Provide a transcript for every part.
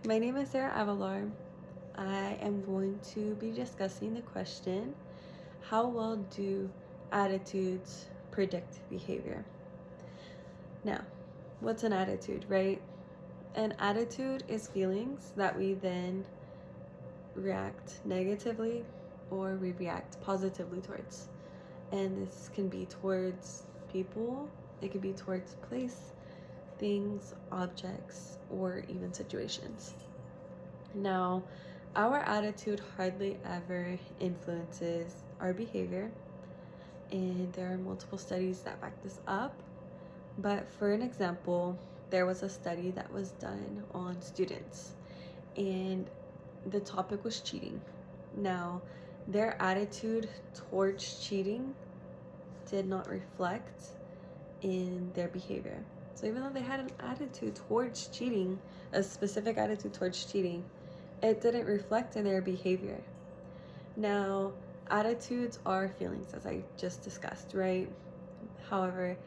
My name is Sarah Avalar. I am going to be discussing the question, how well do attitudes predict behavior? Now, what's an attitude, right? An attitude is feelings that we then react negatively or we react positively towards. And this can be towards people, it could be towards place, things, objects, or even situations. Now, our attitude hardly ever influences our behavior, and there are multiple studies that back this up. But for an example, there was a study that was done on students, and the topic was cheating. Now, their attitude towards cheating did not reflect in their behavior. So even though they had an attitude towards cheating, a specific attitude towards cheating, it didn't reflect in their behavior. Now, attitudes are feelings, as I just discussed, right? However,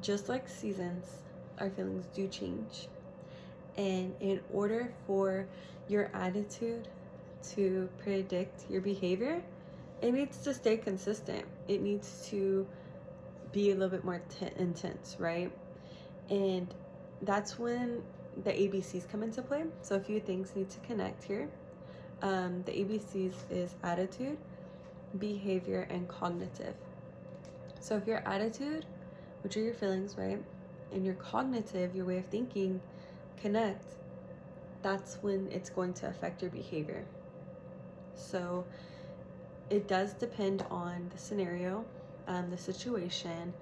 just like seasons, our feelings do change. And in order for your attitude to predict your behavior, it needs to stay consistent. It needs to be a little bit more intense, right? And that's when the ABCs come into play. So a few things need to connect here. The ABCs is attitude, behavior, and cognitive. So if your attitude, which are your feelings, right, and your cognitive, your way of thinking, connect, that's when it's going to affect your behavior. So it does depend on the scenario, the situation.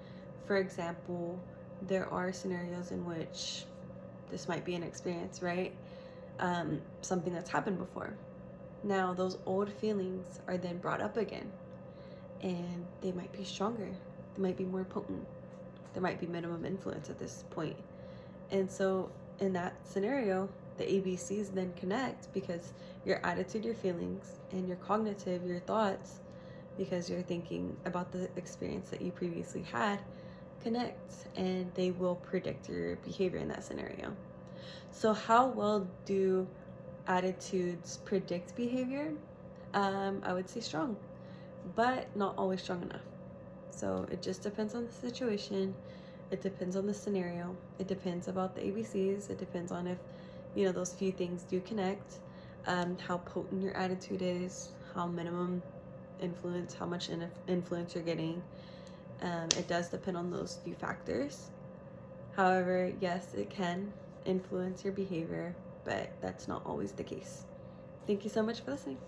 For example, there are scenarios in which this might be an experience, right? Something that's happened before. Now, those old feelings are then brought up again, and they might be stronger. They might be more potent. There might be minimum influence at this point. And so in that scenario, the ABCs then connect because your attitude, your feelings, and your cognitive, your thoughts, because you're thinking about the experience that you previously had, connect, and they will predict your behavior in that scenario. So how well do attitudes predict behavior? I would say strong, but not always strong enough. So it just depends on the situation. It depends on the scenario. It depends about the ABCs. It depends on if, those few things do connect, how potent your attitude is, how minimum influence, how much influence you're getting. It does depend on those few factors. However, yes, it can influence your behavior, but that's not always the case. Thank you so much for listening.